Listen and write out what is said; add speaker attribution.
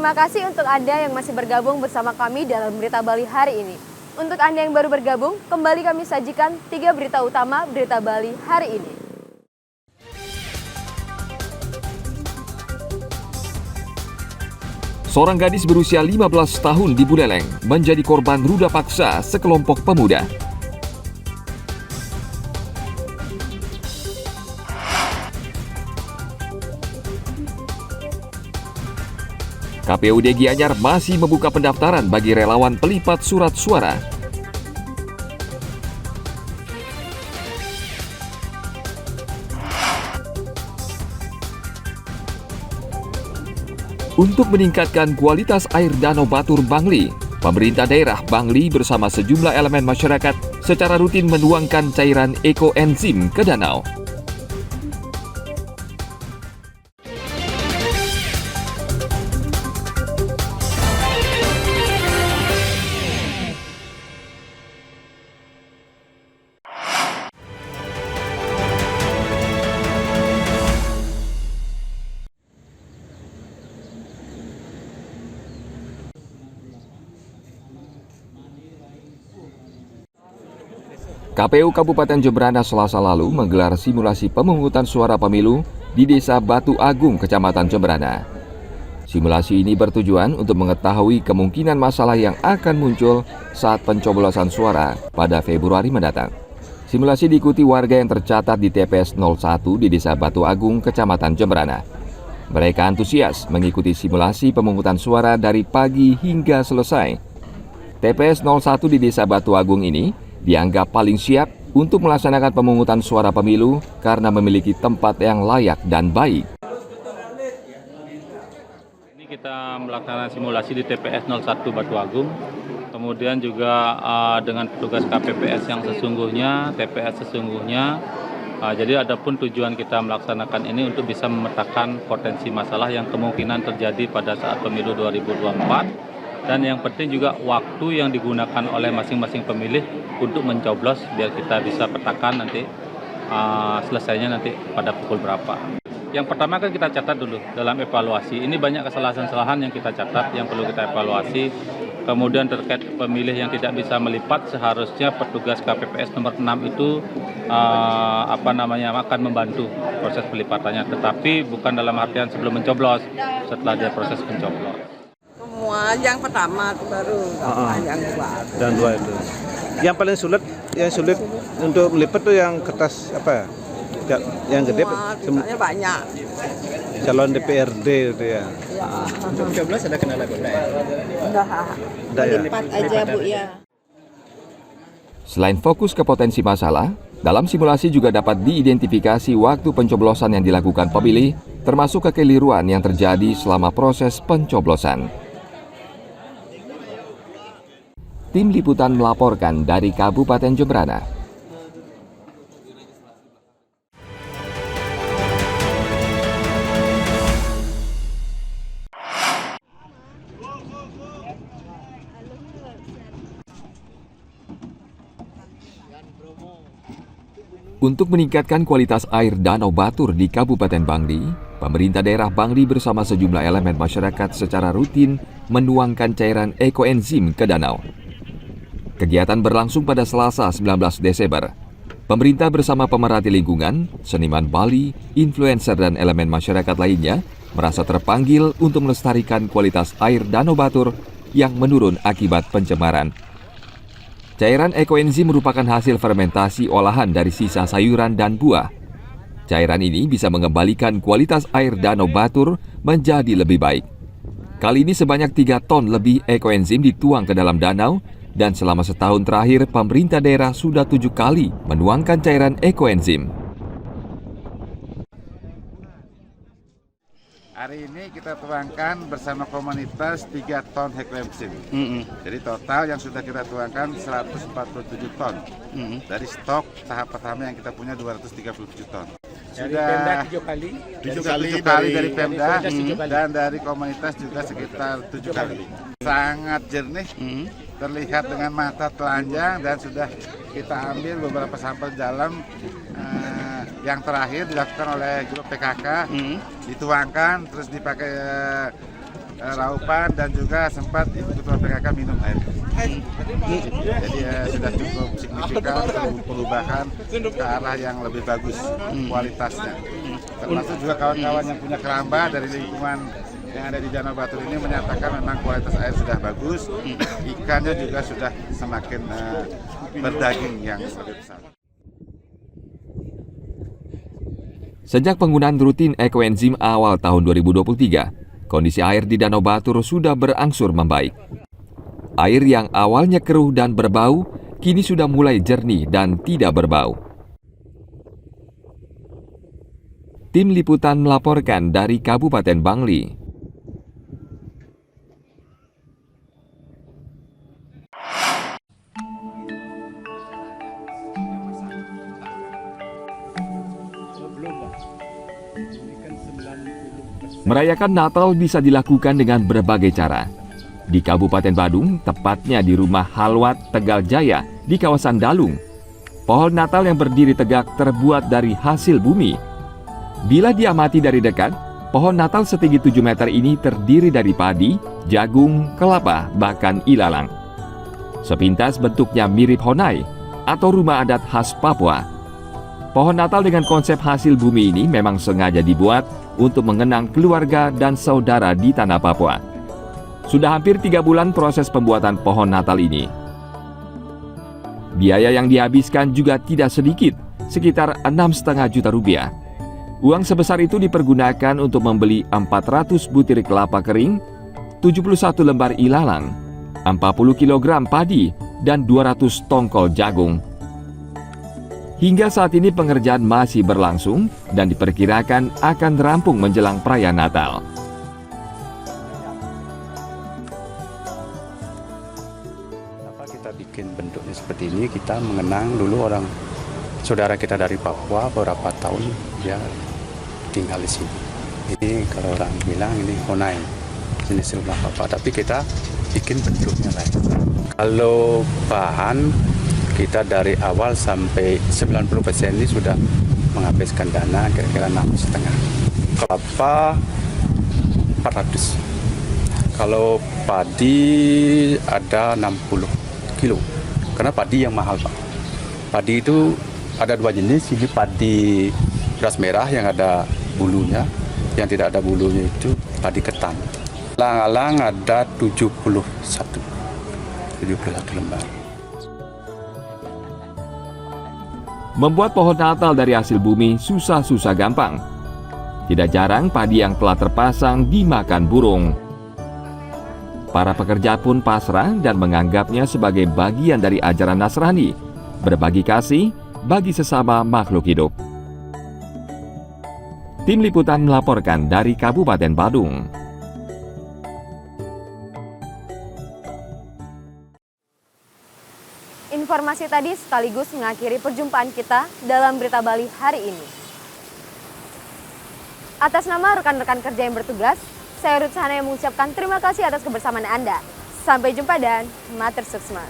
Speaker 1: Terima kasih untuk Anda yang masih bergabung bersama kami dalam Berita Bali hari ini. Untuk Anda yang baru bergabung, kembali kami sajikan 3 berita utama Berita Bali hari ini.
Speaker 2: Seorang gadis berusia 15 tahun di Buleleng menjadi korban ruda paksa sekelompok pemuda. KPUD Gianyar masih membuka pendaftaran bagi relawan pelipat surat suara. Untuk meningkatkan kualitas air Danau Batur Bangli, pemerintah daerah Bangli bersama sejumlah elemen masyarakat secara rutin menuangkan cairan ekoenzim ke danau. KPU Kabupaten Jemberana Selasa lalu menggelar simulasi pemungutan suara pemilu di Desa Batu Agung, Kecamatan Jemberana. Simulasi ini bertujuan untuk mengetahui kemungkinan masalah yang akan muncul saat pencoblosan suara pada Februari mendatang. Simulasi diikuti warga yang tercatat di TPS 01 di Desa Batu Agung, Kecamatan Jemberana. Mereka antusias mengikuti simulasi pemungutan suara dari pagi hingga selesai. TPS 01 di Desa Batu Agung ini dianggap paling siap untuk melaksanakan pemungutan suara pemilu karena memiliki tempat yang layak dan baik.
Speaker 3: Ini kita melaksanakan simulasi di TPS 01 Batu Agung, kemudian juga dengan petugas KPPS yang sesungguhnya, TPS sesungguhnya. Jadi adapun tujuan kita melaksanakan ini untuk bisa memetakan potensi masalah yang kemungkinan terjadi pada saat pemilu 2024. Dan yang penting juga waktu yang digunakan oleh masing-masing pemilih untuk mencoblos biar kita bisa petakan nanti selesainya nanti pada pukul berapa. Yang pertama kan kita catat dulu dalam evaluasi. Ini banyak kesalahan-kesalahan yang kita catat yang perlu kita evaluasi. Kemudian terkait pemilih yang tidak bisa melipat, seharusnya petugas KPPS nomor 6 itu akan membantu proses pelipatannya. Tetapi bukan dalam artian sebelum mencoblos, setelah dia proses mencoblos.
Speaker 4: Semua yang pertama baru yang dua.
Speaker 5: Dan dua itu. Yang paling sulit untuk melipat tuh yang kertas apa ya? Yang gede
Speaker 4: sebenarnya banyak.
Speaker 5: Calon DPRD itu ya.
Speaker 6: Untuk 13 ada kendala enggak?
Speaker 5: Enggak ya.
Speaker 4: Lipat aja Bu ya.
Speaker 2: Selain fokus ke potensi masalah, dalam simulasi juga dapat diidentifikasi waktu pencoblosan yang dilakukan pemilih, termasuk kekeliruan yang terjadi selama proses pencoblosan. Tim Liputan melaporkan dari Kabupaten Jemberana. Untuk meningkatkan kualitas air Danau Batur di Kabupaten Bangli, pemerintah daerah Bangli bersama sejumlah elemen masyarakat secara rutin menuangkan cairan ekoenzim ke danau. Kegiatan berlangsung pada Selasa 19 Desember. Pemerintah bersama pemerhati lingkungan, seniman Bali, influencer dan elemen masyarakat lainnya merasa terpanggil untuk melestarikan kualitas air Danau Batur yang menurun akibat pencemaran. Cairan ekoenzim merupakan hasil fermentasi olahan dari sisa sayuran dan buah. Cairan ini bisa mengembalikan kualitas air Danau Batur menjadi lebih baik. Kali ini sebanyak 3 ton lebih ekoenzim dituang ke dalam danau, dan selama setahun terakhir pemerintah daerah sudah 7 kali menuangkan cairan ekoenzim.
Speaker 7: Hari ini kita tuangkan bersama komunitas 3 ton ekoenzim. Jadi total yang sudah kita tuangkan 147 ton. Dari stok tahap pertama yang kita punya 237 ton. Sudah 7 kali dari Pemda dan dari komunitas juga sekitar 7 kali. Sangat jernih, terlihat dengan mata telanjang, dan sudah kita ambil beberapa sampel dalam. Yang terakhir dilakukan oleh grup PKK, dituangkan terus dipakai Raupan dan juga sempat Ibu Ketua PKK minum air. Jadi sudah cukup signifikan perubahan ke arah yang lebih bagus kualitasnya. Termasuk juga kawan-kawan yang punya keramba dari lingkungan yang ada di Danau Batur ini menyatakan memang kualitas air sudah bagus, ikannya juga sudah semakin berdaging yang lebih besar.
Speaker 2: Sejak penggunaan rutin ekoenzim awal tahun 2023, kondisi air di Danau Batur sudah berangsur membaik. Air yang awalnya keruh dan berbau, kini sudah mulai jernih dan tidak berbau. Tim Liputan melaporkan dari Kabupaten Bangli. Merayakan Natal bisa dilakukan dengan berbagai cara. Di Kabupaten Badung, tepatnya di Rumah Halwat Tegal Jaya di kawasan Dalung, pohon Natal yang berdiri tegak terbuat dari hasil bumi. Bila diamati dari dekat, pohon Natal setinggi 7 meter ini terdiri dari padi, jagung, kelapa, bahkan ilalang. Sepintas bentuknya mirip honai atau rumah adat khas Papua. Pohon Natal dengan konsep hasil bumi ini memang sengaja dibuat untuk mengenang keluarga dan saudara di tanah Papua. Sudah hampir 3 bulan proses pembuatan pohon Natal ini. Biaya yang dihabiskan juga tidak sedikit, sekitar 6,5 juta rupiah. Uang sebesar itu dipergunakan untuk membeli 400 butir kelapa kering, 71 lembar ilalang, 40 kg padi, dan 200 tongkol jagung. Hingga saat ini pengerjaan masih berlangsung dan diperkirakan akan rampung menjelang perayaan Natal.
Speaker 8: Kenapa kita bikin bentuknya seperti ini? Kita mengenang dulu orang saudara kita dari Papua beberapa tahun dia tinggal di sini. Ini kalau orang bilang ini honai, jenis rumah Papua, tapi kita bikin bentuknya lain. Kalau bahan kita dari awal sampai 90% ini sudah menghabiskan dana kira-kira 6,5. Kelapa 400. Kalau padi ada 60 kilo. Karena padi yang mahal, Pak. Padi itu ada 2 jenis, ini padi beras merah yang ada bulunya, yang tidak ada bulunya itu padi ketan. Alang-alang ada 71 lembar.
Speaker 2: Membuat pohon Natal dari hasil bumi susah-susah gampang. Tidak jarang padi yang telah terpasang dimakan burung. Para pekerja pun pasrah dan menganggapnya sebagai bagian dari ajaran Nasrani, berbagi kasih bagi sesama makhluk hidup. Tim Liputan melaporkan dari Kabupaten Badung.
Speaker 1: Informasi tadi sekaligus mengakhiri perjumpaan kita dalam Berita Bali hari ini. Atas nama rekan-rekan kerja yang bertugas, saya Ruth Sahana yang mengucapkan terima kasih atas kebersamaan Anda. Sampai jumpa dan matur suksma.